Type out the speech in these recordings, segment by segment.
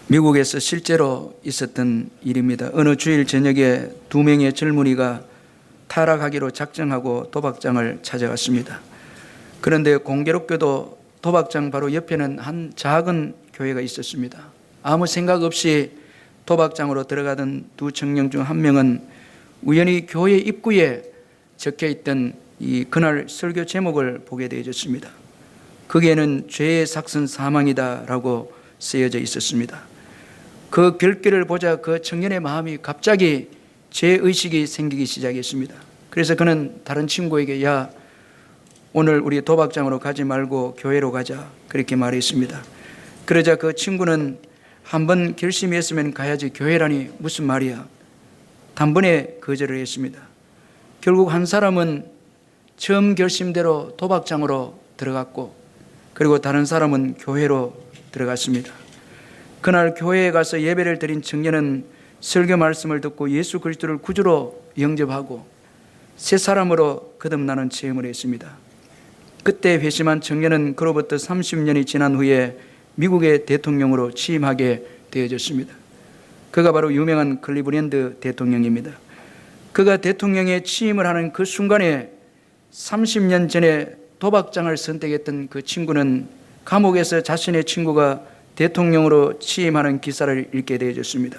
미국에서 실제로 있었던 일입니다. 어느 주일 저녁에 2명의 젊은이가 타락하기로 작정하고 도박장을 찾아갔습니다. 그런데 공교롭게도 도박장 바로 옆에는 한 작은 교회가 있었습니다. 아무 생각 없이 도박장으로 들어가던 두 청년 중 한 명은 우연히 교회 입구에 적혀있던 그날 설교 제목을 보게 되어졌습니다. 거기에는 죄의 삭은 사망이다라고 쓰여져 있었습니다. 그 글귀를 보자 그 청년의 마음이 갑자기 죄의식이 생기기 시작했습니다. 그래서 그는 다른 친구에게 야, 오늘 우리 도박장으로 가지 말고 교회로 가자 그렇게 말했습니다. 그러자 그 친구는 한번 결심했으면 가야지 교회라니 무슨 말이야. 단번에 거절을 했습니다. 결국 한 사람은 처음 결심대로 도박장으로 들어갔고 그리고 다른 사람은 교회로 들어갔습니다. 그날 교회에 가서 예배를 드린 청년은 설교 말씀을 듣고 예수 그리스도를 구주로 영접하고 새 사람으로 거듭나는 체험을 했습니다. 그때 회심한 청년은 그로부터 30년이 지난 후에 미국의 대통령으로 취임하게 되어졌습니다. 그가 바로 유명한 클리브랜드 대통령입니다. 그가 대통령에 취임을 하는 그 순간에 30년 전에 도박장을 선택했던 그 친구는 감옥에서 자신의 친구가 대통령으로 취임하는 기사를 읽게 되어졌습니다.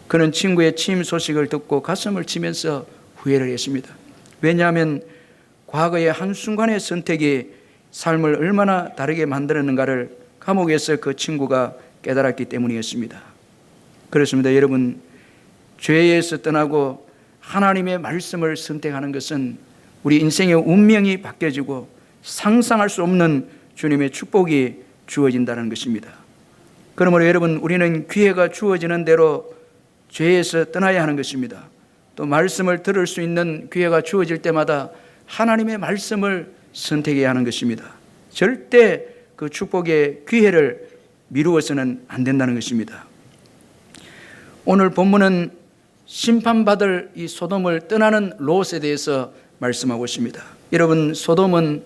그는 친구의 취임 소식을 듣고 가슴을 치면서 후회를 했습니다. 왜냐하면 과거의 한순간의 선택이 삶을 얼마나 다르게 만들었는가를 감옥에서 그 친구가 깨달았기 때문이었습니다. 그렇습니다. 여러분, 죄에서 떠나고 하나님의 말씀을 선택하는 것은 우리 인생의 운명이 바뀌어지고 상상할 수 없는 주님의 축복이 주어진다는 것입니다. 그러므로 여러분, 우리는 기회가 주어지는 대로 죄에서 떠나야 하는 것입니다. 또 말씀을 들을 수 있는 기회가 주어질 때마다 하나님의 말씀을 선택해야 하는 것입니다. 절대 그 축복의 기회를 미루어서는 안 된다는 것입니다. 오늘 본문은 심판받을 이 소돔을 떠나는 롯에 대해서 말씀하고 있습니다. 여러분, 소돔은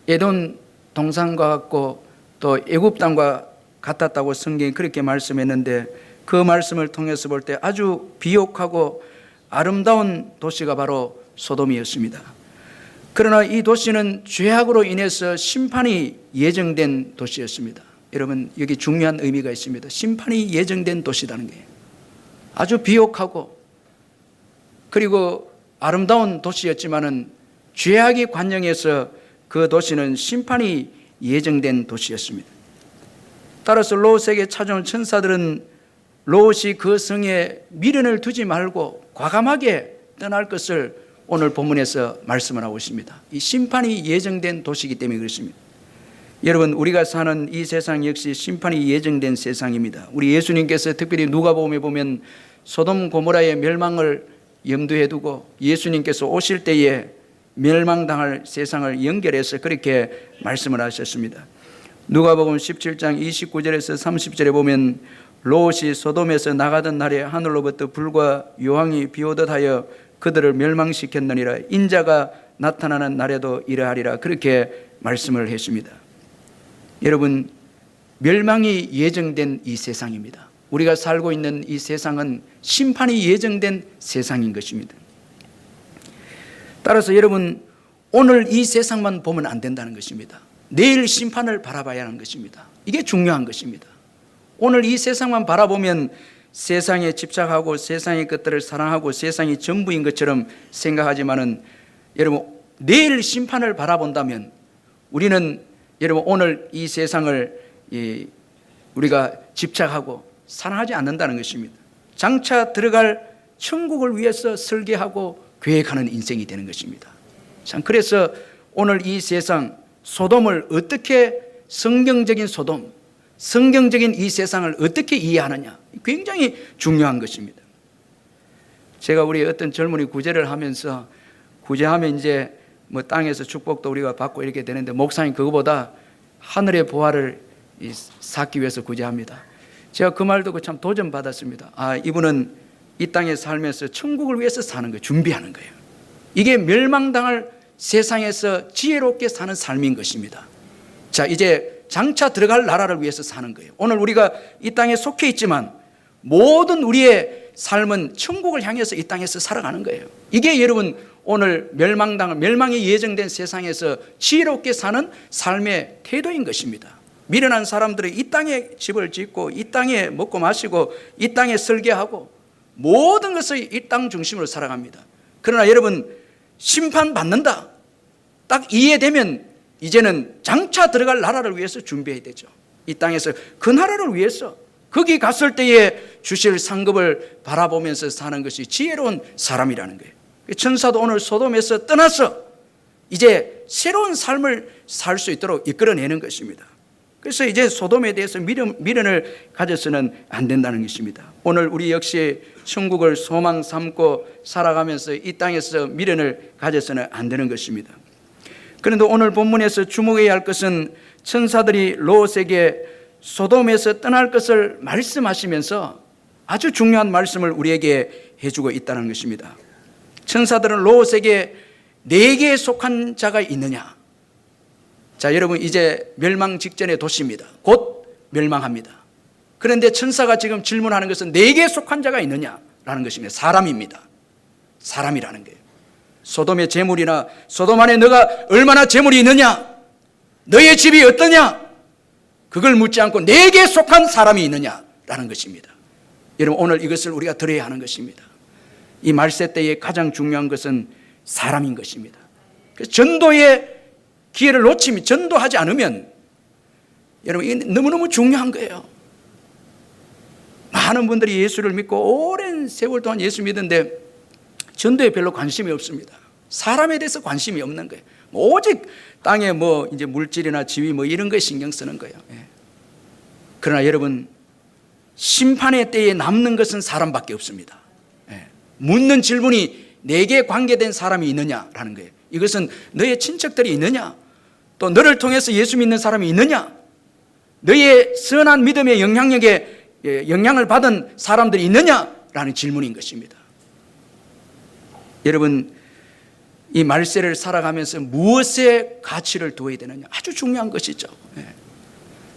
에돔 동산과 같고 또 애굽 땅과 같았다고 성경이 그렇게 말씀했는데 그 말씀을 통해서 볼 때 아주 비옥하고 아름다운 도시가 바로 소돔이었습니다. 그러나 이 도시는 죄악으로 인해서 심판이 예정된 도시였습니다. 여러분, 여기 중요한 의미가 있습니다. 심판이 예정된 도시라는 거예요. 아주 비옥하고 그리고 아름다운 도시였지만은 죄악이 관영해서 그 도시는 심판이 예정된 도시였습니다. 따라서 롯에게 찾아온 천사들은 롯이 그 성에 미련을 두지 말고 과감하게 떠날 것을 오늘 본문에서 말씀을 하고 있습니다. 이 심판이 예정된 도시이기 때문에 그렇습니다. 여러분, 우리가 사는 이 세상 역시 심판이 예정된 세상입니다. 우리 예수님께서 특별히 누가복음에 보면 소돔 고모라의 멸망을 염두에 두고 예수님께서 오실 때에 멸망당할 세상을 연결해서 그렇게 말씀을 하셨습니다. 누가복음 17장 29절에서 30절에 보면 롯이 소돔에서 나가던 날에 하늘로부터 불과 요항이 비오듯 하여 그들을 멸망시켰느니라. 인자가 나타나는 날에도 이러하리라. 그렇게 말씀을 했습니다. 여러분, 멸망이 예정된 이 세상입니다. 우리가 살고 있는 이 세상은 심판이 예정된 세상인 것입니다. 따라서 여러분, 오늘 이 세상만 보면 안 된다는 것입니다. 내일 심판을 바라봐야 하는 것입니다. 이게 중요한 것입니다. 오늘 이 세상만 바라보면 세상에 집착하고 세상의 것들을 사랑하고 세상이 전부인 것처럼 생각하지만은 여러분, 내일 심판을 바라본다면 우리는 여러분 오늘 이 세상을 우리가 집착하고 사랑하지 않는다는 것입니다. 장차 들어갈 천국을 위해서 설계하고 계획하는 인생이 되는 것입니다. 참, 그래서 오늘 이 세상 소돔을 어떻게 성경적인 소돔, 성경적인 이 세상을 어떻게 이해하느냐, 굉장히 중요한 것입니다. 제가 우리 어떤 젊은이 구제를 하면서 구제하면 이제 뭐 땅에서 축복도 우리가 받고 이렇게 되는데 목사님 그거보다 하늘의 보화를 쌓기 위해서 구제합니다. 제가 그 말 듣고 참 도전받았습니다. 아, 이분은 이 땅에 살면서 천국을 위해서 사는 거예요. 준비하는 거예요. 이게 멸망당할 세상에서 지혜롭게 사는 삶인 것입니다. 자, 이제 장차 들어갈 나라를 위해서 사는 거예요. 오늘 우리가 이 땅에 속해 있지만 모든 우리의 삶은 천국을 향해서 이 땅에서 살아가는 거예요. 이게 여러분 오늘 멸망이 예정된 세상에서 지혜롭게 사는 삶의 태도인 것입니다. 미련한 사람들은 이 땅에 집을 짓고 이 땅에 먹고 마시고 이 땅에 설계하고 모든 것을 이 땅 중심으로 살아갑니다. 그러나 여러분 심판받는다 딱 이해되면 이제는 장차 들어갈 나라를 위해서 준비해야 되죠. 이 땅에서 그 나라를 위해서 거기 갔을 때에 주실 상급을 바라보면서 사는 것이 지혜로운 사람이라는 거예요. 천사도 오늘 소돔에서 떠나서 이제 새로운 삶을 살 수 있도록 이끌어내는 것입니다. 그래서 이제 소돔에 대해서 미련을 가져서는 안 된다는 것입니다. 오늘 우리 역시 천국을 소망 삼고 살아가면서 이 땅에서 미련을 가져서는 안 되는 것입니다. 그런데 오늘 본문에서 주목해야 할 것은 천사들이 롯에게 소돔에서 떠날 것을 말씀하시면서 아주 중요한 말씀을 우리에게 해주고 있다는 것입니다. 천사들은 롯에게 내게 속한 자가 있느냐? 자, 여러분 이제 멸망 직전의 도시입니다. 곧 멸망합니다. 그런데 천사가 지금 질문하는 것은 내게 속한 자가 있느냐라는 것입니다. 사람입니다. 사람이라는 거예요. 소돔의 재물이나 소돔 안에 너가 얼마나 재물이 있느냐? 너의 집이 어떠냐? 그걸 묻지 않고 내게 속한 사람이 있느냐라는 것입니다. 여러분 오늘 이것을 우리가 들어야 하는 것입니다. 이 말세 때의 가장 중요한 것은 사람인 것입니다. 그래서 전도의 기회를 놓치면 전도하지 않으면 여러분 이게 너무너무 중요한 거예요. 많은 분들이 예수를 믿고 오랜 세월 동안 예수 믿는데 전도에 별로 관심이 없습니다. 사람에 대해서 관심이 없는 거예요. 오직 땅에 이제 물질이나 지위 이런 거에 신경 쓰는 거예요. 그러나 여러분 심판의 때에 남는 것은 사람밖에 없습니다. 묻는 질문이 내게 관계된 사람이 있느냐라는 거예요. 이것은 너의 친척들이 있느냐? 또 너를 통해서 예수 믿는 사람이 있느냐? 너의 선한 믿음의 영향을 받은 사람들이 있느냐라는 질문인 것입니다. 여러분 이 말세를 살아가면서 무엇에 가치를 두어야 되느냐 아주 중요한 것이죠.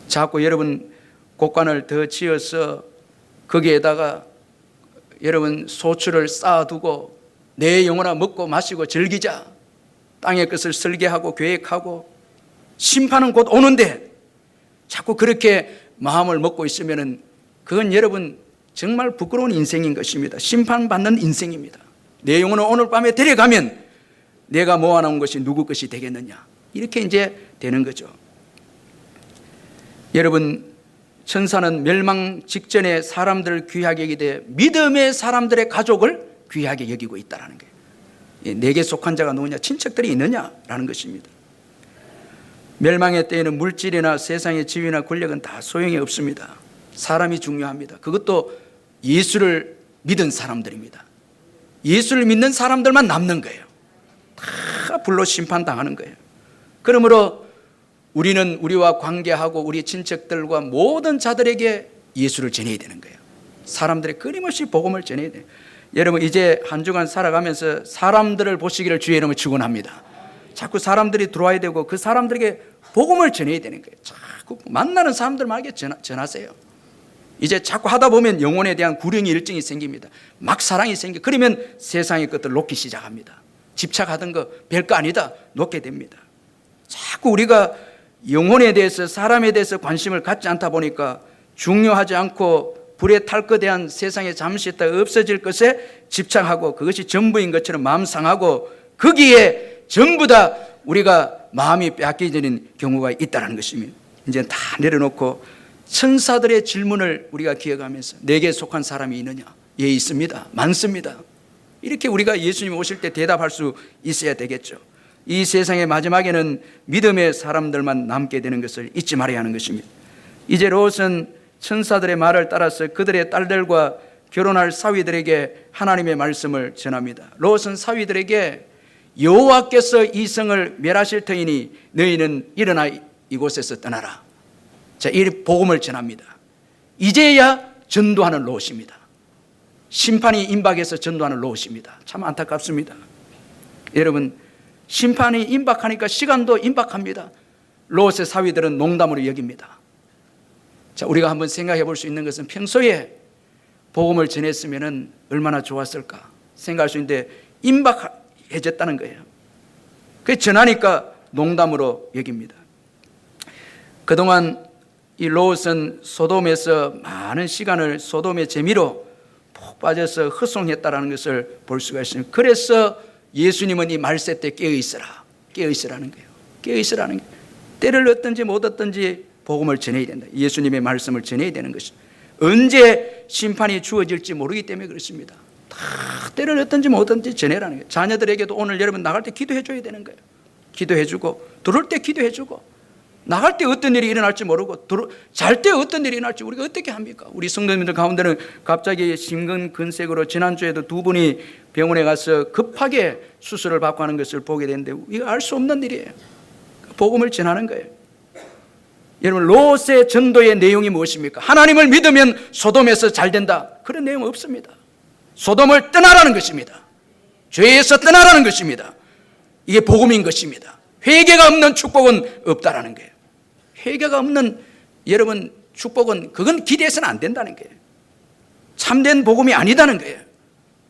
자꾸 여러분 곡관을 더 지어서 거기에다가 여러분 소출을 쌓아두고 내 영혼아 먹고 마시고 즐기자, 땅의 것을 설계하고 계획하고 심판은 곧 오는데 자꾸 그렇게 마음을 먹고 있으면 그건 여러분 정말 부끄러운 인생인 것입니다. 심판받는 인생입니다. 내 영혼을 오늘 밤에 데려가면 내가 모아놓은 것이 누구 것이 되겠느냐 이렇게 이제 되는 거죠. 여러분 천사는 멸망 직전에 사람들을 귀하게 여기되 믿음의 사람들의 가족을 귀하게 여기고 있다는 거예요. 내게 속한 자가 누구냐? 친척들이 있느냐라는 것입니다. 멸망의 때에는 물질이나 세상의 지위나 권력은 다 소용이 없습니다. 사람이 중요합니다. 그것도 예수를 믿은 사람들입니다. 예수를 믿는 사람들만 남는 거예요. 다 불로 심판당하는 거예요. 그러므로 우리는 우리와 관계하고 우리 친척들과 모든 자들에게 예수를 전해야 되는 거예요. 사람들의 끊임없이 복음을 전해야 돼요. 여러분 이제 한 주간 살아가면서 사람들을 보시기를 주의 이름으로 축원합니다. 자꾸 사람들이 들어와야 되고 그 사람들에게 복음을 전해야 되는 거예요. 자꾸 만나는 사람들에게 전하세요. 이제 자꾸 하다 보면 영혼에 대한 구령이 일증이 생깁니다. 막 사랑이 생겨. 그러면 세상의 것들 놓기 시작합니다. 집착하던 거 별거 아니다 놓게 됩니다. 자꾸 우리가 영혼에 대해서 사람에 대해서 관심을 갖지 않다 보니까 중요하지 않고 불에 탈 것에 대한 세상에 잠시 있다가 없어질 것에 집착하고 그것이 전부인 것처럼 마음 상하고 거기에 전부 다 우리가 마음이 빼앗기는 경우가 있다는 것입니다. 이제 다 내려놓고 천사들의 질문을 우리가 기억하면서 내게 속한 사람이 있느냐? 예, 있습니다. 많습니다. 이렇게 우리가 예수님 오실 때 대답할 수 있어야 되겠죠. 이 세상의 마지막에는 믿음의 사람들만 남게 되는 것을 잊지 말아야 하는 것입니다. 이제 롯은 천사들의 말을 따라서 그들의 딸들과 결혼할 사위들에게 하나님의 말씀을 전합니다. 롯은 사위들에게 여호와께서 이 성을 멸하실 터이니 너희는 일어나 이곳에서 떠나라. 자, 이 복음을 전합니다. 이제야 전도하는 롯입니다. 심판이 임박해서 전도하는 롯입니다. 참 안타깝습니다. 여러분 심판이 임박하니까 시간도 임박합니다. 롯의 사위들은 농담으로 여깁니다. 자, 우리가 한번 생각해 볼 수 있는 것은 평소에 복음을 전했으면 얼마나 좋았을까 생각할 수 있는데 임박해졌다는 거예요. 그래서 전하니까 농담으로 여깁니다. 그동안 이 롯은 소돔에서 많은 시간을 소돔의 재미로 푹 빠져서 허송했다라는 것을 볼 수가 있습니다. 그래서 예수님은 이 말세 때 깨어있으라, 깨어있으라는 거예요. 깨어있으라는 거예요. 때를 얻든지 못 얻든지 복음을 전해야 된다. 예수님의 말씀을 전해야 되는 것입니다. 언제 심판이 주어질지 모르기 때문에 그렇습니다. 다 때를 얻든지 못 얻든지 전해라는 거예요. 자녀들에게도 오늘 여러분 나갈 때 기도해 줘야 되는 거예요. 기도해 주고 들어올 때 기도해 주고 나갈 때 어떤 일이 일어날지 모르고 잘 때 어떤 일이 일어날지 우리가 어떻게 합니까? 우리 성도님들 가운데는 갑자기 심근근색으로 지난주에도 두 분이 병원에 가서 급하게 수술을 받고 하는 것을 보게 되는데 이거 알 수 없는 일이에요. 복음을 전하는 거예요. 여러분 롯의 전도의 내용이 무엇입니까? 하나님을 믿으면 소돔에서 잘 된다. 그런 내용은 없습니다. 소돔을 떠나라는 것입니다. 죄에서 떠나라는 것입니다. 이게 복음인 것입니다. 회개가 없는 축복은 없다라는 거예요. 회개가 없는 여러분 축복은 그건 기대해서는 안 된다는 거예요. 참된 복음이 아니다는 거예요.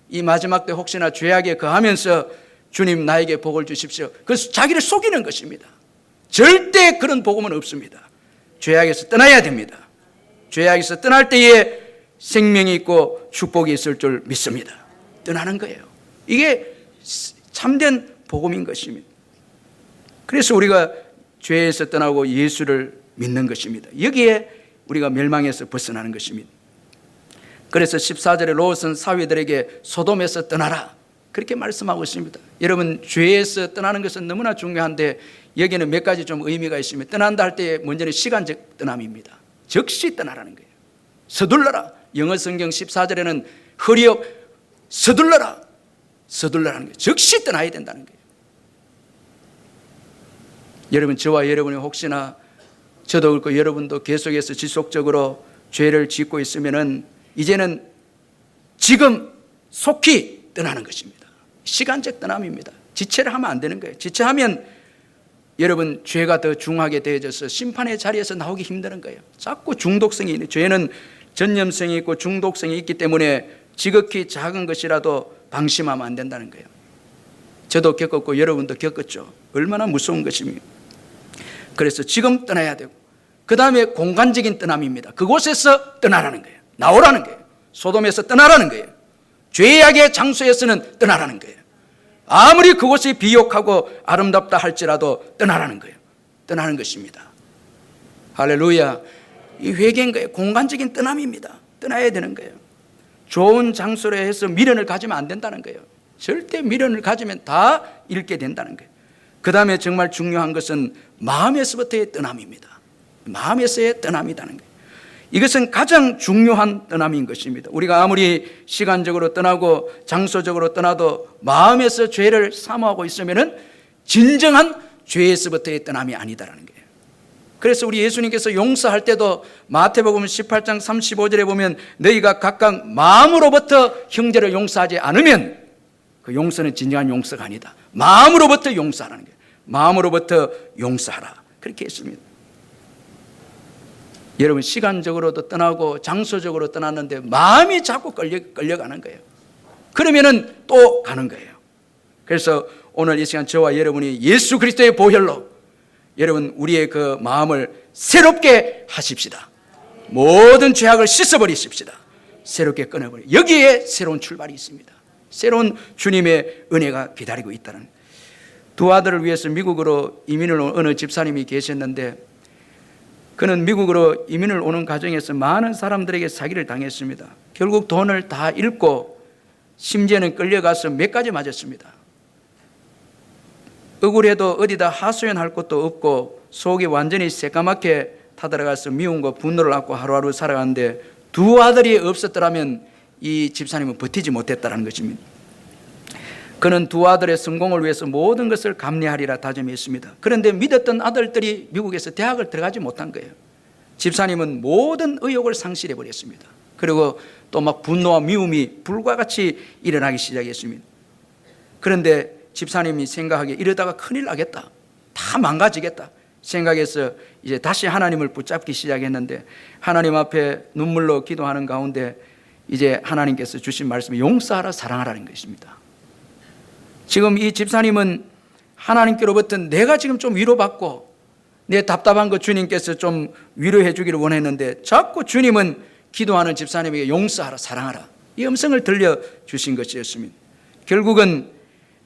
이 마지막 때 혹시나 죄악에 거하면서 주님 나에게 복을 주십시오. 그래서 자기를 속이는 것입니다. 절대 그런 복음은 없습니다. 죄악에서 떠나야 됩니다. 죄악에서 떠날 때에 생명이 있고 축복이 있을 줄 믿습니다. 떠나는 거예요. 이게 참된 복음인 것입니다. 그래서 우리가 죄에서 떠나고 예수를 믿는 것입니다. 여기에 우리가 멸망에서 벗어나는 것입니다. 그래서 14절에 롯은 사위들에게 소돔에서 떠나라 그렇게 말씀하고 있습니다. 여러분 죄에서 떠나는 것은 너무나 중요한데 여기는 몇 가지 좀 의미가 있습니다. 떠난다 할 때 먼저는 시간적 떠남입니다. 즉시 떠나라는 거예요. 서둘러라. 영어 성경 14절에는 허리업 서둘러라. 서둘러라는 거예요. 즉시 떠나야 된다는 거예요. 여러분 저와 여러분이 혹시나 저도 그렇고 여러분도 계속해서 지속적으로 죄를 짓고 있으면은 이제는 지금 속히 떠나는 것입니다. 시간적 떠남입니다. 지체를 하면 안 되는 거예요. 지체하면 여러분 죄가 더 중하게 되어져서 심판의 자리에서 나오기 힘드는 거예요. 자꾸 중독성이 있는 죄는 전염성이 있고 중독성이 있기 때문에 지극히 작은 것이라도 방심하면 안 된다는 거예요. 저도 겪었고 여러분도 겪었죠. 얼마나 무서운 것입니까? 그래서 지금 떠나야 되고 그 다음에 공간적인 떠남입니다. 그곳에서 떠나라는 거예요. 나오라는 거예요. 소돔에서 떠나라는 거예요. 죄악의 장소에서는 떠나라는 거예요. 아무리 그곳이 비옥하고 아름답다 할지라도 떠나라는 거예요. 떠나는 것입니다. 할렐루야. 이 회개인 거예요. 공간적인 떠남입니다. 떠나야 되는 거예요. 좋은 장소로 해서 미련을 가지면 안 된다는 거예요. 절대 미련을 가지면 다 잃게 된다는 거예요. 그 다음에 정말 중요한 것은 마음에서부터의 떠남입니다. 마음에서의 떠남이라는 거예요. 이것은 가장 중요한 떠남인 것입니다. 우리가 아무리 시간적으로 떠나고 장소적으로 떠나도 마음에서 죄를 사모하고 있으면 진정한 죄에서부터의 떠남이 아니다라는 거예요. 그래서 우리 예수님께서 용서할 때도 마태복음 18장 35절에 보면 너희가 각각 마음으로부터 형제를 용서하지 않으면 그 용서는 진정한 용서가 아니다. 마음으로부터 용서하라는 거예요. 마음으로부터 용서하라. 그렇게 했습니다. 여러분 시간적으로도 떠나고 장소적으로 떠났는데 마음이 자꾸 끌려가는 거예요. 그러면은 또 가는 거예요. 그래서 오늘 이 시간 저와 여러분이 예수 그리스도의 보혈로 여러분 우리의 그 마음을 새롭게 하십시다. 모든 죄악을 씻어버리십시다. 새롭게 끊어버려. 여기에 새로운 출발이 있습니다. 새로운 주님의 은혜가 기다리고 있다는. 두 아들을 위해서 미국으로 이민을 온 어느 집사님이 계셨는데 그는 미국으로 이민을 오는 과정에서 많은 사람들에게 사기를 당했습니다. 결국 돈을 다 잃고 심지어는 끌려가서 몇 가지 맞았습니다. 억울해도 어디다 하소연할 것도 없고 속이 완전히 새까맣게 타들어가서 미움과 분노를 안고 하루하루 살아가는데 두 아들이 없었더라면 이 집사님은 버티지 못했다는 것입니다. 그는 두 아들의 성공을 위해서 모든 것을 감내하리라 다짐했습니다. 그런데 믿었던 아들들이 미국에서 대학을 들어가지 못한 거예요. 집사님은 모든 의욕을 상실해버렸습니다. 그리고 또 막 분노와 미움이 불과 같이 일어나기 시작했습니다. 그런데 집사님이 생각하기에 이러다가 큰일 나겠다. 다 망가지겠다. 생각해서 이제 다시 하나님을 붙잡기 시작했는데, 하나님 앞에 눈물로 기도하는 가운데 이제 하나님께서 주신 말씀이 용서하라 사랑하라는 것입니다. 지금 이 집사님은 하나님께로부터 내가 지금 좀 위로받고 내 답답한 거 주님께서 좀 위로해 주기를 원했는데, 자꾸 주님은 기도하는 집사님에게 용서하라 사랑하라 이 음성을 들려주신 것이었습니다. 결국은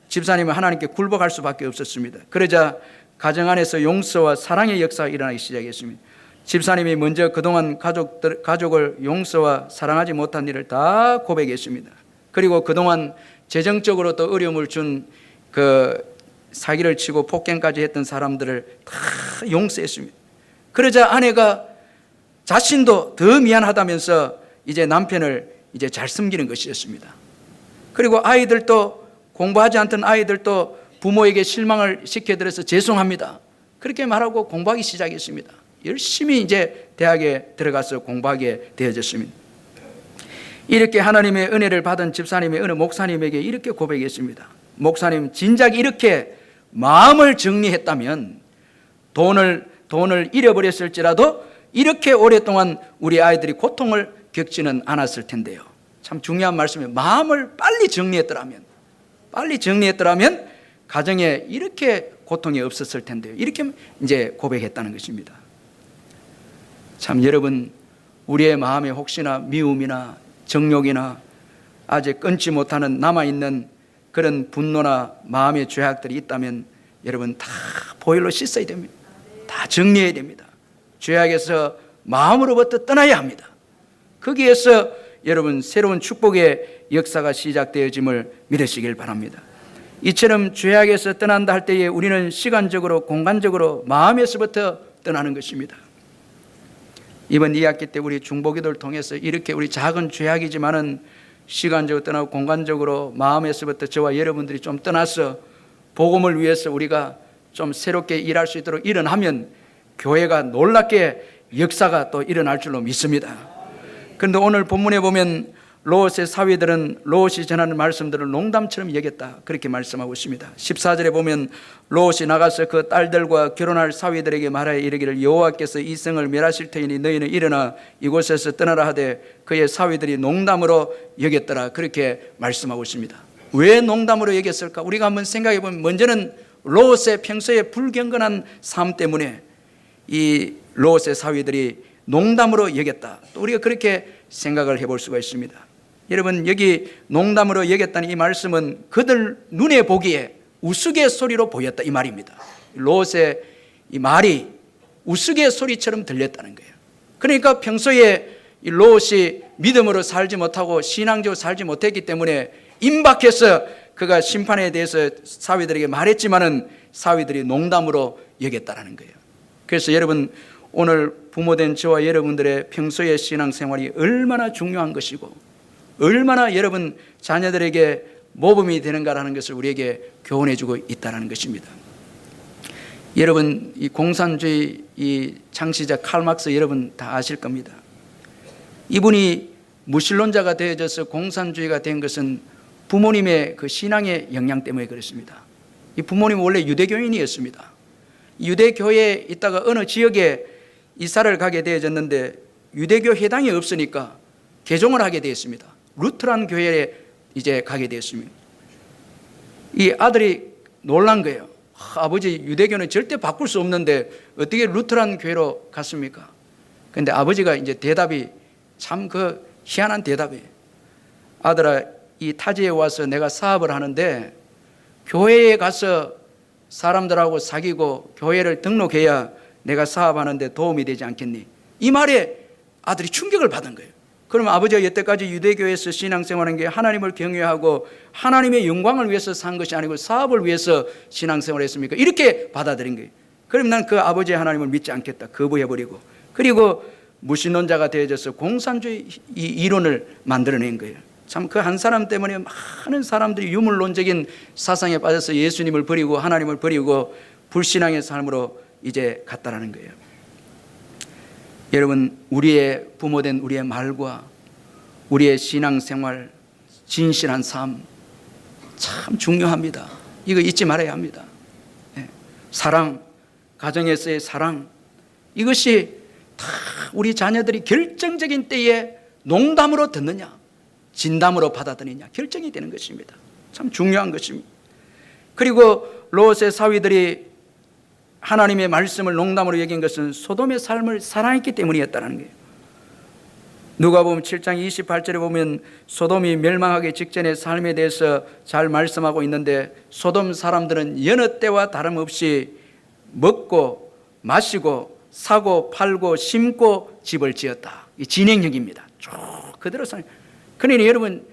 집사님은 하나님께 굴복할 수밖에 없었습니다. 그러자 가정 안에서 용서와 사랑의 역사가 일어나기 시작했습니다. 집사님이 먼저 그동안 가족을 용서와 사랑하지 못한 일을 다 고백했습니다. 그리고 그동안 재정적으로 또 어려움을 준 사기를 치고 폭행까지 했던 사람들을 다 용서했습니다. 그러자 아내가 자신도 더 미안하다면서 이제 남편을 이제 잘 섬기는 것이었습니다. 그리고 아이들도, 공부하지 않던 아이들도 부모에게 실망을 시켜드려서 죄송합니다 그렇게 말하고 공부하기 시작했습니다. 열심히 이제 대학에 들어가서 공부하게 되어졌습니다. 이렇게 하나님의 은혜를 받은 집사님의 어느 목사님에게 이렇게 고백했습니다. 목사님, 진작 이렇게 마음을 정리했다면 돈을 잃어버렸을지라도 이렇게 오랫동안 우리 아이들이 고통을 겪지는 않았을 텐데요. 참 중요한 말씀이에요. 마음을 빨리 정리했더라면 가정에 이렇게 고통이 없었을 텐데요. 이렇게 이제 고백했다는 것입니다. 참 여러분, 우리의 마음에 혹시나 미움이나 정욕이나 아직 끊지 못하는 남아있는 그런 분노나 마음의 죄악들이 있다면 여러분 다 보혈로 씻어야 됩니다. 다 정리해야 됩니다. 죄악에서 마음으로부터 떠나야 합니다. 거기에서 여러분 새로운 축복의 역사가 시작되어짐을 믿으시길 바랍니다. 이처럼 죄악에서 떠난다 할 때에 우리는 시간적으로 공간적으로 마음에서부터 떠나는 것입니다. 이번 2학기 때 우리 중보기도를 통해서 이렇게 우리 작은 죄악이지만은 시간적으로 떠나고 공간적으로 마음에서부터 저와 여러분들이 좀 떠나서 복음을 위해서 우리가 좀 새롭게 일할 수 있도록 일어나면 교회가 놀랍게 역사가 또 일어날 줄로 믿습니다. 그런데 오늘 본문에 보면 롯의 사위들은 롯이 전하는 말씀들을 농담처럼 여겼다 그렇게 말씀하고 있습니다. 14절에 보면 롯이 나가서 그 딸들과 결혼할 사위들에게 말하여 이르기를 여호와께서 이 성을 멸하실 터이니 너희는 일어나 이곳에서 떠나라 하되 그의 사위들이 농담으로 여겼더라 그렇게 말씀하고 있습니다. 왜 농담으로 여겼을까? 우리가 한번 생각해 보면 먼저는 롯의 평소에 불경건한 삶 때문에 이 롯의 사위들이 농담으로 여겼다. 또 우리가 그렇게 생각을 해볼 수가 있습니다. 여러분, 여기 농담으로 여겼다는 이 말씀은 그들 눈에 보기에 우스갯소리로 보였다 이 말입니다. 롯의 이 말이 우스갯소리처럼 들렸다는 거예요. 그러니까 평소에 이 롯이 믿음으로 살지 못하고 신앙적으로 살지 못했기 때문에 임박해서 그가 심판에 대해서 사위들에게 말했지만은 사위들이 농담으로 여겼다라는 거예요. 그래서 여러분, 오늘 부모된 저와 여러분들의 평소의 신앙생활이 얼마나 중요한 것이고 얼마나 여러분 자녀들에게 모범이 되는가라는 것을 우리에게 교훈해주고 있다는 것입니다. 여러분, 이 공산주의 이 창시자 칼 막스 여러분 다 아실 겁니다. 이분이 무신론자가 되어져서 공산주의가 된 것은 부모님의 그 신앙의 영향 때문에 그렇습니다. 이 부모님은 원래 유대교인이었습니다. 유대교회에 있다가 어느 지역에 이사를 가게 되어졌는데 유대교 회당이 없으니까 개종을 하게 되었습니다. 루트란 교회에 이제 가게 되었습니다. 이 아들이 놀란 거예요. 아버지, 유대교는 절대 바꿀 수 없는데 어떻게 루트란 교회로 갔습니까? 그런데 아버지가 이제 대답이 참 그 희한한 대답이에요. 아들아, 이 타지에 와서 내가 사업을 하는데 교회에 가서 사람들하고 사귀고 교회를 등록해야 내가 사업하는데 도움이 되지 않겠니? 이 말에 아들이 충격을 받은 거예요. 그러면 아버지가 여태까지 유대교에서 신앙생활한 게 하나님을 경외하고 하나님의 영광을 위해서 산 것이 아니고 사업을 위해서 신앙생활을 했습니까? 이렇게 받아들인 거예요. 그러면 난 그 아버지의 하나님을 믿지 않겠다 거부해버리고, 그리고 무신론자가 되어져서 공산주의 이 이론을 만들어낸 거예요. 참 그 한 사람 때문에 많은 사람들이 유물론적인 사상에 빠져서 예수님을 버리고 하나님을 버리고 불신앙의 삶으로 이제 갔다라는 거예요. 여러분, 우리의 부모된 우리의 말과 우리의 신앙생활, 진실한 삶 참 중요합니다. 이거 잊지 말아야 합니다. 사랑, 가정에서의 사랑, 이것이 다 우리 자녀들이 결정적인 때에 농담으로 듣느냐 진담으로 받아들이냐 결정이 되는 것입니다. 참 중요한 것입니다. 그리고 롯의 사위들이 하나님의 말씀을 농담으로 여긴 것은 소돔의 삶을 사랑했기 때문이었다는 거예요. 누가복음 7장 28절에 보면 소돔이 멸망하기 직전의 삶에 대해서 잘 말씀하고 있는데, 소돔 사람들은 여느 때와 다름없이 먹고 마시고 사고 팔고 심고 집을 지었다. 이 진행형입니다. 쭉 그대로 살. 그러니 여러분,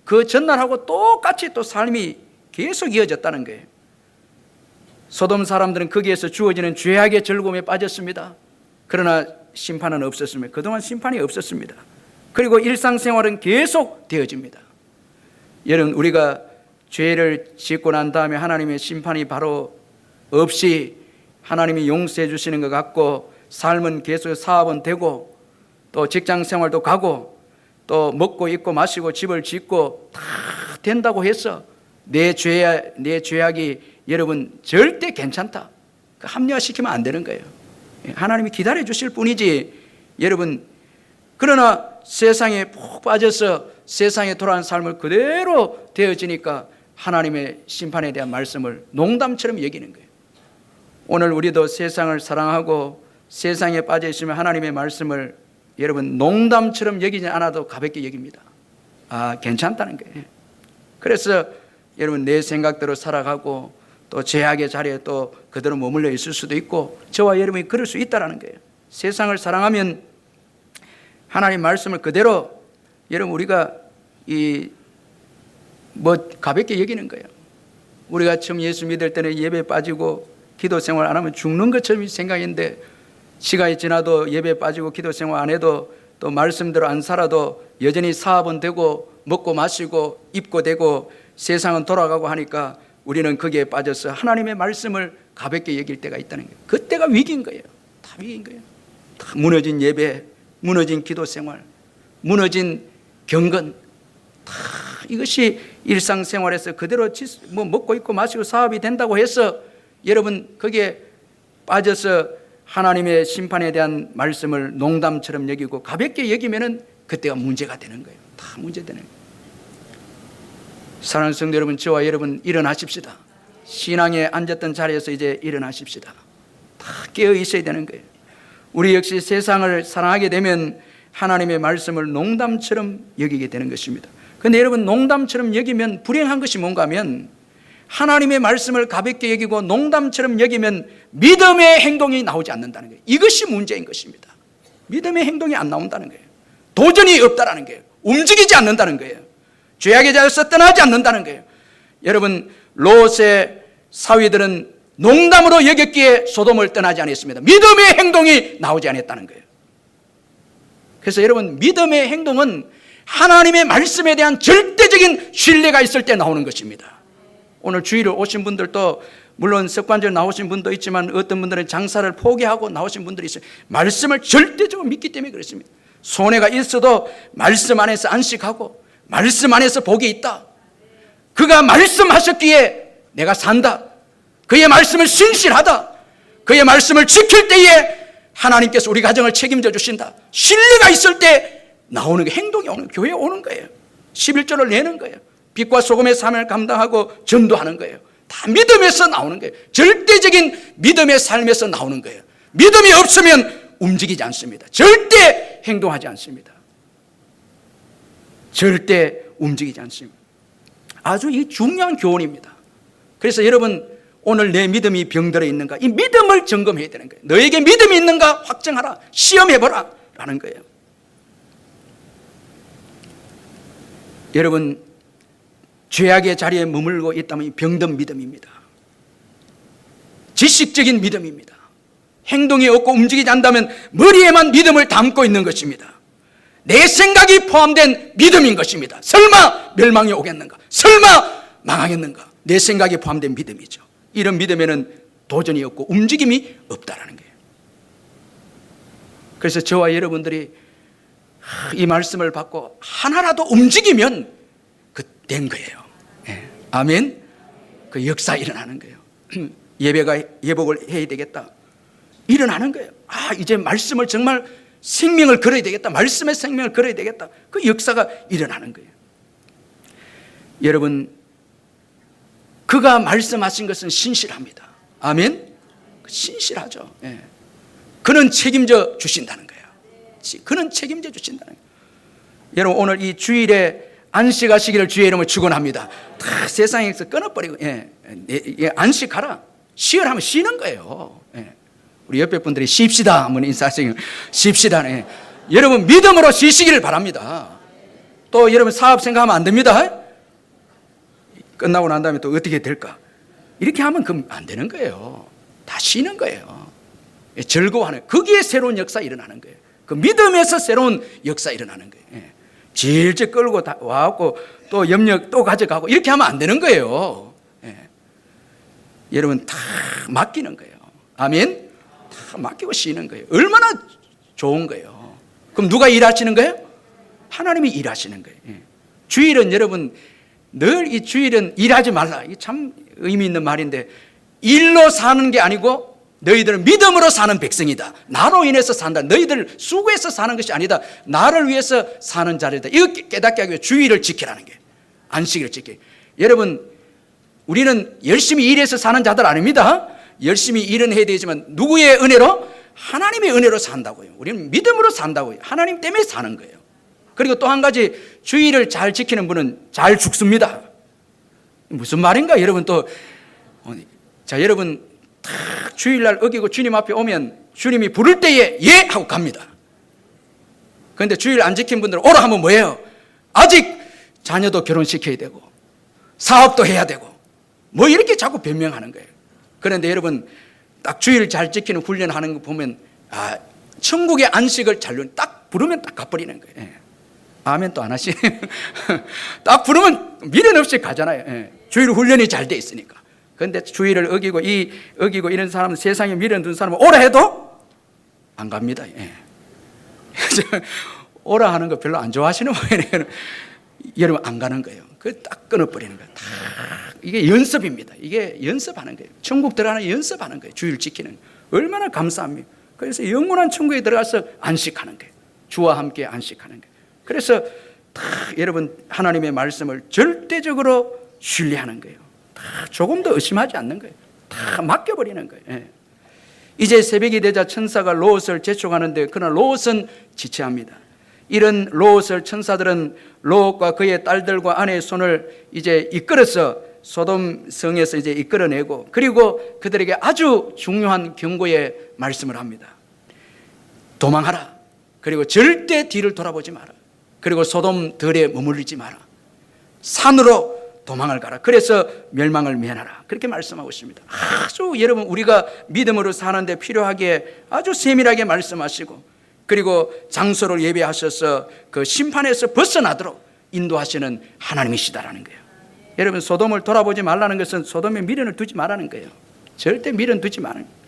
그 전날하고 똑같이 또 삶이 계속 이어졌다는 거예요. 소돔 사람들은 거기에서 주어지는 죄악의 즐거움에 빠졌습니다. 그러나 심판은 없었습니다. 그동안 심판이 없었습니다. 그리고 일상생활은 계속 되어집니다. 여러분, 우리가 죄를 짓고 난 다음에 하나님의 심판이 바로 없이 하나님이 용서해 주시는 것 같고, 삶은 계속 사업은 되고 또 직장생활도 가고 또 먹고 입고 마시고 집을 짓고 다 된다고 해서 내 죄악이 여러분 절대 괜찮다, 합리화시키면 안 되는 거예요. 하나님이 기다려 주실 뿐이지. 여러분, 그러나 세상에 푹 빠져서 세상에 돌아간 삶을 그대로 되어지니까 하나님의 심판에 대한 말씀을 농담처럼 여기는 거예요. 오늘 우리도 세상을 사랑하고 세상에 빠져 있으면 하나님의 말씀을 여러분 농담처럼 여기지 않아도 가볍게 여깁니다. 괜찮다는 거예요. 그래서 여러분, 내 생각대로 살아가고 또 죄악의 자리에 또 그대로 머물러 있을 수도 있고, 저와 여러분이 그럴 수 있다는 거예요. 세상을 사랑하면 하나님 말씀을 그대로 여러분 우리가 가볍게 여기는 거예요. 우리가 처음 예수 믿을 때는 예배 빠지고 기도 생활 안 하면 죽는 것처럼 생각했는데, 시간이 지나도 예배 빠지고 기도 생활 안 해도 또 말씀대로 안 살아도 여전히 사업은 되고 먹고 마시고 입고 되고 세상은 돌아가고 하니까 우리는 거기에 빠져서 하나님의 말씀을 가볍게 여길 때가 있다는 거예요. 그때가 위기인 거예요. 다 위기인 거예요. 다 무너진 예배, 무너진 기도 생활, 무너진 경건, 다 이것이 일상생활에서 그대로 먹고 입고 마시고 사업이 된다고 해서 여러분 거기에 빠져서 하나님의 심판에 대한 말씀을 농담처럼 여기고 가볍게 여기면은 그때가 문제가 되는 거예요. 다 문제되는 거예요. 사랑하는 성도 여러분, 저와 여러분 일어나십시다. 신앙에 앉았던 자리에서 이제 일어나십시다. 다 깨어 있어야 되는 거예요. 우리 역시 세상을 사랑하게 되면 하나님의 말씀을 농담처럼 여기게 되는 것입니다. 그런데 여러분, 농담처럼 여기면 불행한 것이 뭔가 하면, 하나님의 말씀을 가볍게 여기고 농담처럼 여기면 믿음의 행동이 나오지 않는다는 거예요. 이것이 문제인 것입니다. 믿음의 행동이 안 나온다는 거예요. 도전이 없다는 거예요. 움직이지 않는다는 거예요. 죄악의 자리에서 떠나지 않는다는 거예요. 여러분, 롯의 사위들은 농담으로 여겼기에 소돔을 떠나지 않았습니다. 믿음의 행동이 나오지 않았다는 거예요. 그래서 여러분, 믿음의 행동은 하나님의 말씀에 대한 절대적인 신뢰가 있을 때 나오는 것입니다. 오늘 주일에 오신 분들도 물론 습관적으로 나오신 분도 있지만 어떤 분들은 장사를 포기하고 나오신 분들이 있어요. 말씀을 절대적으로 믿기 때문에 그렇습니다. 손해가 있어도 말씀 안에서 안식하고 말씀 안에서 복이 있다. 그가 말씀하셨기에 내가 산다. 그의 말씀을 신실하다. 그의 말씀을 지킬 때에 하나님께서 우리 가정을 책임져 주신다. 신뢰가 있을 때 나오는 게 행동이 오는, 교회에 오는 거예요. 11조를 내는 거예요. 빛과 소금의 삶을 감당하고 전도하는 거예요. 다 믿음에서 나오는 거예요. 절대적인 믿음의 삶에서 나오는 거예요. 믿음이 없으면 움직이지 않습니다. 절대 행동하지 않습니다. 절대 움직이지 않습니다. 아주 이 중요한 교훈입니다. 그래서 여러분, 오늘 내 믿음이 병들어 있는가? 이 믿음을 점검해야 되는 거예요. 너에게 믿음이 있는가 확정하라. 시험해보라 라는 거예요. 여러분, 죄악의 자리에 머물고 있다면 병든 믿음입니다. 지식적인 믿음입니다. 행동이 없고 움직이지 않는다면 머리에만 믿음을 담고 있는 것입니다. 내 생각이 포함된 믿음인 것입니다. 설마 멸망이 오겠는가? 설마 망하겠는가? 내 생각이 포함된 믿음이죠. 이런 믿음에는 도전이 없고 움직임이 없다라는 거예요. 그래서 저와 여러분들이 이 말씀을 받고 하나라도 움직이면 된 거예요. 네. 아멘. 그 역사 일어나는 거예요. 예복을 해야 되겠다. 일어나는 거예요. 이제 말씀을 정말 생명을 걸어야 되겠다. 말씀의 생명을 걸어야 되겠다. 그 역사가 일어나는 거예요. 여러분, 그가 말씀하신 것은 신실합니다. 아멘? 신실하죠. 예. 그는 책임져 주신다는 거예요. 그는 책임져 주신다는 거예요. 여러분, 오늘 이 주일에 안식하시기를 주의 이름으로 축원합니다. 다 세상에서 끊어버리고, 안식하라. 쉬어라면 쉬는 거예요. 예. 우리 옆에 분들이 쉽시다 한번 인사하시길. 쉽시다. 예. 여러분, 믿음으로 쉬시기를 바랍니다. 또 여러분, 사업 생각하면 안 됩니다. 끝나고 난 다음에 또 어떻게 될까? 이렇게 하면 그럼 안 되는 거예요. 다 쉬는 거예요. 즐거워하는, 거기에 새로운 역사 일어나는 거예요. 그 믿음에서 새로운 역사 일어나는 거예요. 질질 끌고 와갖고 또 염려 또 가져가고 이렇게 하면 안 되는 거예요. 여러분, 다 맡기는 거예요. 아멘? 다 맡기고 쉬는 거예요. 얼마나 좋은 거예요. 그럼 누가 일하시는 거예요? 하나님이 일하시는 거예요. 주일은 여러분, 늘 이 주일은 일하지 말라. 이게 참 의미 있는 말인데, 일로 사는 게 아니고 너희들은 믿음으로 사는 백성이다. 나로 인해서 산다. 너희들 수고해서 사는 것이 아니다. 나를 위해서 사는 자리다. 이거 깨닫게 하기 위해 주일을 지키라는 게, 안식일을 지키기. 여러분, 우리는 열심히 일해서 사는 자들 아닙니다. 열심히 일은 해야 되지만 누구의 은혜로? 하나님의 은혜로 산다고요. 우리는 믿음으로 산다고요. 하나님 때문에 사는 거예요. 그리고 또 한 가지, 주일을 잘 지키는 분은 잘 죽습니다. 무슨 말인가? 여러분, 여러분, 다 주일날 어기고 주님 앞에 오면 주님이 부를 때에 예! 하고 갑니다. 그런데 주일 안 지킨 분들은 오라 하면 뭐예요? 아직 자녀도 결혼시켜야 되고 사업도 해야 되고 뭐 이렇게 자꾸 변명하는 거예요. 그런데 여러분, 딱 주일 잘 지키는 훈련하는 거 보면 천국의 안식을 딱 부르면 딱 가버리는 거예요. 아멘 또 안 하시네. 딱 부르면 미련 없이 가잖아요. 주일 훈련이 잘 돼 있으니까. 그런데 주일을 어기고 이런 사람은, 세상에 미련 둔 사람은 오라 해도 안 갑니다. 오라 하는 거 별로 안 좋아하시는 모양이에요. 여러분, 안 가는 거예요. 그 딱 끊어버리는 거예요. 이게 연습입니다. 이게 연습하는 거예요. 천국 들어가는 연습하는 거예요. 주일 지키는. 얼마나 감사합니까? 그래서 영원한 천국에 들어가서 안식하는 거예요. 주와 함께 안식하는 거예요. 그래서 다 여러분, 하나님의 말씀을 절대적으로 신뢰하는 거예요. 다 조금도 의심하지 않는 거예요. 다 맡겨버리는 거예요. 이제 새벽이 되자 천사가 롯을 재촉하는데, 그러나 롯은 지체합니다. 이런 롯을 천사들은 롯과 그의 딸들과 아내의 손을 이제 이끌어서 소돔 성에서 이제 이끌어내고, 그리고 그들에게 아주 중요한 경고의 말씀을 합니다. 도망하라. 그리고 절대 뒤를 돌아보지 마라. 그리고 소돔 들에 머물리지 마라. 산으로 도망을 가라. 그래서 멸망을 면하라. 그렇게 말씀하고 있습니다. 아주 여러분, 우리가 믿음으로 사는데 필요하게 아주 세밀하게 말씀하시고, 그리고 장소를 예배하셔서 그 심판에서 벗어나도록 인도하시는 하나님이시다라는 거예요. 여러분, 소돔을 돌아보지 말라는 것은 소돔에 미련을 두지 말라는 거예요. 절대 미련 두지 말라는 거예요.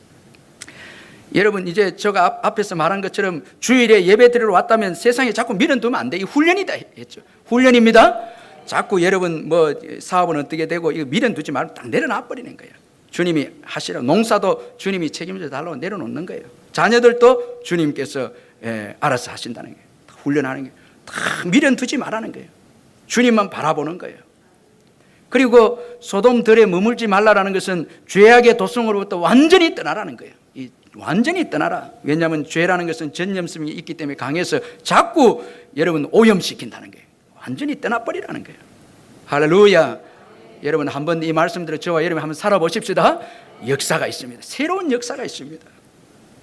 여러분, 이제 제가 앞에서 말한 것처럼 주일에 예배 드리러 왔다면 세상에 자꾸 미련 두면 안 돼. 이 훈련이다 했죠. 훈련입니다. 자꾸 여러분 사업은 어떻게 되고 이거 미련 두지 말고 딱 내려놔 버리는 거예요. 주님이 하시라. 농사도 주님이 책임져 달라고 내려놓는 거예요. 자녀들도 주님께서 알아서 하신다는 거예요. 훈련하는 게 다 미련 두지 말라는 거예요. 주님만 바라보는 거예요. 그리고 소돔 들에 머물지 말라라는 것은 죄악의 도성으로부터 완전히 떠나라는 거예요. 완전히 떠나라. 왜냐하면 죄라는 것은 전염성이 있기 때문에 강해서 자꾸 여러분 오염시킨다는 거예요. 완전히 떠나버리라는 거예요. 할렐루야. 여러분, 한번 이 말씀대로 저와 여러분 한번 살아보십시다. 역사가 있습니다. 새로운 역사가 있습니다.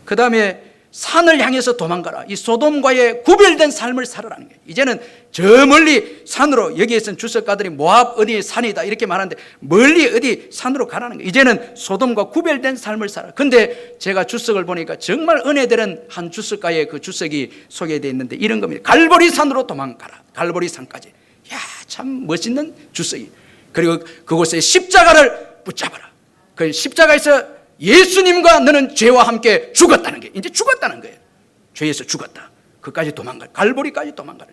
그 다음에 산을 향해서 도망가라. 이 소돔과의 구별된 삶을 살아라는 거예요. 이제는 저 멀리 산으로, 여기에서는 주석가들이 모압 어디 산이다 이렇게 말하는데 멀리 어디 산으로 가라는 거예요. 이제는 소돔과 구별된 삶을 살아. 근데 제가 주석을 보니까 정말 은혜되는 한 주석가의 그 주석이 소개되어 있는데 이런 겁니다. 갈보리 산으로 도망가라. 갈보리 산까지. 야, 참 멋있는 주석이. 그리고 그곳에 십자가를 붙잡아라. 그 십자가에서 예수님과 너는 죄와 함께 죽었다는 게, 이제 죽었다는 거예요. 죄에서 죽었다. 그까지 도망가, 갈보리까지 도망가라.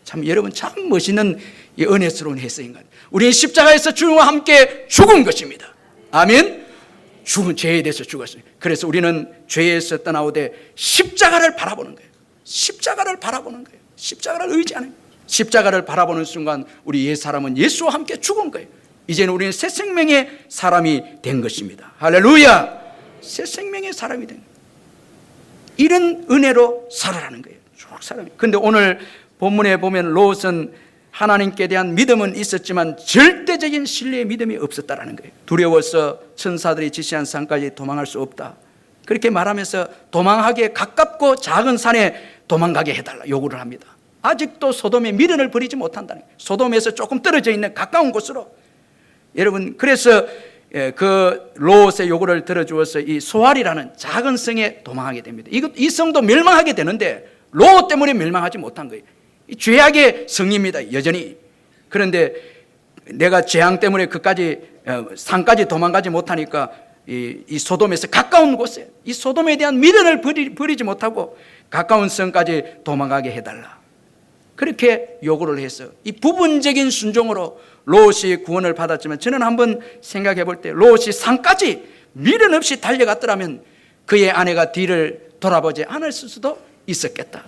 참 여러분, 참 멋있는 이 은혜스러운 해석인 것 같아요. 우리는 십자가에서 주님과 함께 죽은 것입니다. 아멘. 죽은 죄에 대해서 죽었어요. 그래서 우리는 죄에서 떠나오되 십자가를 바라보는 거예요. 십자가를 바라보는 거예요. 십자가를 의지하는 거예요. 십자가를 바라보는 순간 우리 옛사람은 예수와 함께 죽은 거예요. 이제는 우리는 새 생명의 사람이 된 것입니다. 할렐루야. 새 생명의 사람이 된 거예요. 이런 은혜로 살아라는 거예요. 쭉 살아요. 그런데 오늘 본문에 보면 롯은 하나님께 대한 믿음은 있었지만 절대적인 신뢰의 믿음이 없었다라는 거예요. 두려워서 천사들이 지시한 산까지 도망할 수 없다. 그렇게 말하면서 도망하기에 가깝고 작은 산에 도망가게 해달라 요구를 합니다. 아직도 소돔의 미련을 버리지 못한다는 거예요. 소돔에서 조금 떨어져 있는 가까운 곳으로. 여러분, 그래서 그 롯의 요구를 들어주어서 이 소알이라는 작은 성에 도망하게 됩니다. 이 성도 멸망하게 되는데 롯 때문에 멸망하지 못한 거예요. 죄악의 성입니다, 여전히. 그런데 내가 재앙 때문에 그까지 산까지 도망가지 못하니까 이 소돔에서 가까운 곳에 이 소돔에 대한 미련을 버리지 못하고 가까운 성까지 도망가게 해달라. 그렇게 요구를 해서 이 부분적인 순종으로 롯이 구원을 받았지만, 저는 한번 생각해 볼 때 롯이 산까지 미련 없이 달려갔더라면 그의 아내가 뒤를 돌아보지 않을 수도 있었겠다.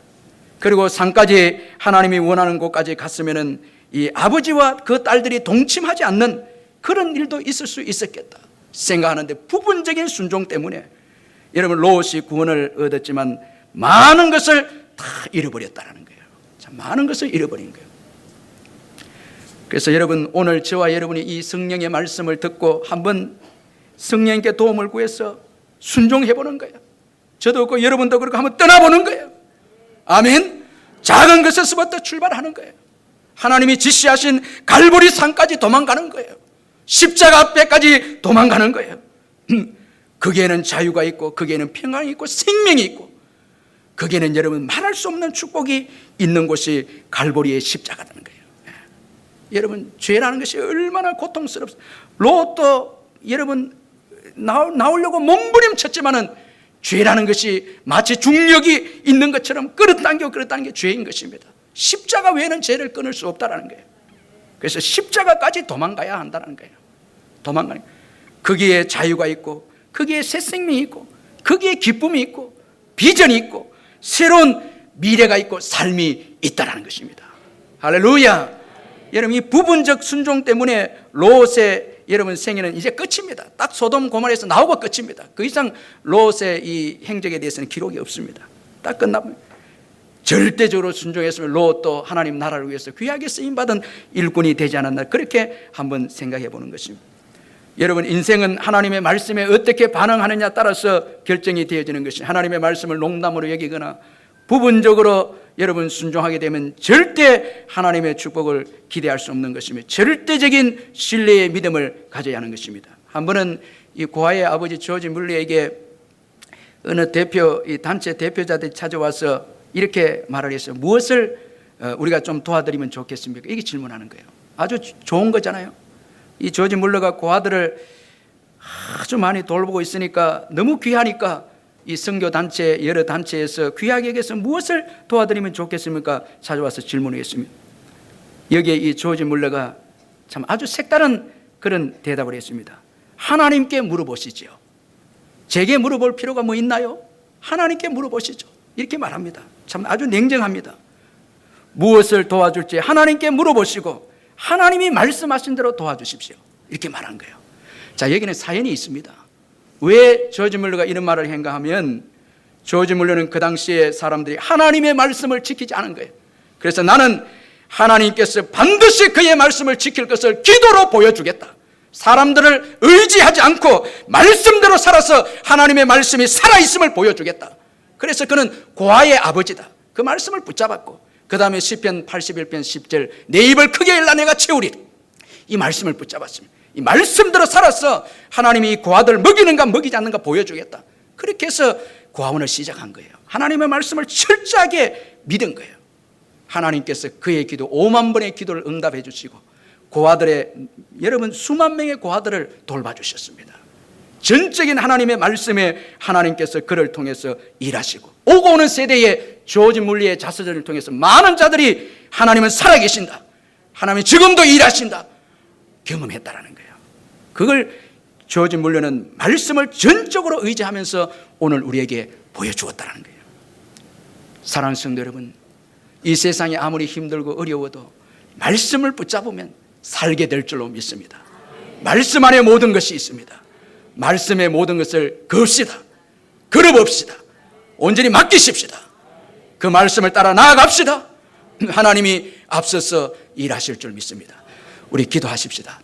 그리고 산까지 하나님이 원하는 곳까지 갔으면은 이 아버지와 그 딸들이 동침하지 않는 그런 일도 있을 수 있었겠다 생각하는데, 부분적인 순종 때문에 여러분 롯이 구원을 얻었지만 많은 것을 다 잃어버렸다는 거예요. 참 많은 것을 잃어버린 거예요. 그래서 여러분, 오늘 저와 여러분이 이 성령의 말씀을 듣고 한번 성령께 도움을 구해서 순종해 보는 거예요. 저도 그렇고 여러분도 그렇고 한번 떠나보는 거예요. 아멘. 작은 것에서부터 출발하는 거예요. 하나님이 지시하신 갈보리 산까지 도망가는 거예요. 십자가 앞에까지 도망가는 거예요. 거기에는 자유가 있고, 거기에는 평안이 있고, 생명이 있고, 거기에는 여러분 말할 수 없는 축복이 있는 곳이 갈보리의 십자가라는 거예요. 여러분, 죄라는 것이 얼마나 고통스럽습니까? 롯도 여러분 나오려고 몸부림쳤지만은 죄라는 것이 마치 중력이 있는 것처럼 끌어당겨 죄인 것입니다. 십자가 외에는 죄를 끊을 수 없다는 거예요. 그래서 십자가까지 도망가야 한다는 거예요. 도망가는 거예요. 거기에 자유가 있고, 거기에 새 생명이 있고, 거기에 기쁨이 있고, 비전이 있고, 새로운 미래가 있고, 삶이 있다는 것입니다. 할렐루야. 여러분, 이 부분적 순종 때문에 롯의 여러분 생애는 이제 끝입니다. 딱 소돔 고모라에서 나오고 끝입니다. 그 이상 롯의 이 행적에 대해서는 기록이 없습니다. 딱 끝나면 절대적으로 순종했으면 롯도 하나님 나라를 위해서 귀하게 쓰임받은 일꾼이 되지 않았나, 그렇게 한번 생각해 보는 것입니다. 여러분, 인생은 하나님의 말씀에 어떻게 반응하느냐 따라서 결정이 되어지는 것이, 하나님의 말씀을 농담으로 여기거나 부분적으로 여러분 순종하게 되면 절대 하나님의 축복을 기대할 수 없는 것입니다. 절대적인 신뢰의 믿음을 가져야 하는 것입니다. 한 번은 이 고아의 아버지 조지 물리에게 어느 이 단체 대표자들이 찾아와서 이렇게 말을 했어요. 무엇을 우리가 좀 도와드리면 좋겠습니까? 이게 질문하는 거예요. 아주 좋은 거잖아요. 이 조지 물러가 고아들을 아주 많이 돌보고 있으니까, 너무 귀하니까 이 선교 단체, 여러 단체에서 귀하게 여겨서 무엇을 도와드리면 좋겠습니까? 찾아와서 질문을 했습니다. 여기에 이 조지 물러가 참 아주 색다른 그런 대답을 했습니다. 하나님께 물어보시죠. 제게 물어볼 필요가 뭐 있나요? 하나님께 물어보시죠. 이렇게 말합니다. 참 아주 냉정합니다. 무엇을 도와줄지 하나님께 물어보시고 하나님이 말씀하신 대로 도와주십시오. 이렇게 말한 거예요. 자, 여기는 사연이 있습니다. 왜 조지 물러가 이런 말을 했는가 하면, 조지 물러는 그 당시에 사람들이 하나님의 말씀을 지키지 않은 거예요. 그래서 나는 하나님께서 반드시 그의 말씀을 지킬 것을 기도로 보여주겠다. 사람들을 의지하지 않고 말씀대로 살아서 하나님의 말씀이 살아있음을 보여주겠다. 그래서 그는 고아의 아버지다. 그 말씀을 붙잡았고, 그 다음에 시편 81편 10절 내 입을 크게 열라 내가 채우리라, 이 말씀을 붙잡았습니다. 이 말씀대로 살아서 하나님이 이 고아들을 먹이는가 먹이지 않는가 보여주겠다. 그렇게 해서 고아원을 시작한 거예요. 하나님의 말씀을 철저하게 믿은 거예요. 하나님께서 그의 기도 5만 번의 기도를 응답해 주시고, 고아들의 여러분 수만 명의 고아들을 돌봐주셨습니다. 전적인 하나님의 말씀에 하나님께서 그를 통해서 일하시고, 오고 오는 세대의 조지 물리의 자서전을 통해서 많은 자들이 하나님은 살아계신다, 하나님이 지금도 일하신다 경험했다라는 거예요. 그걸 주어진 물려는 말씀을 전적으로 의지하면서 오늘 우리에게 보여주었다는 거예요. 사랑하는 성도 여러분, 이 세상이 아무리 힘들고 어려워도 말씀을 붙잡으면 살게 될 줄로 믿습니다. 말씀 안에 모든 것이 있습니다. 말씀의 모든 것을 겁시다. 걸어봅시다. 온전히 맡기십시다. 그 말씀을 따라 나아갑시다. 하나님이 앞서서 일하실 줄 믿습니다. 우리 기도하십시다.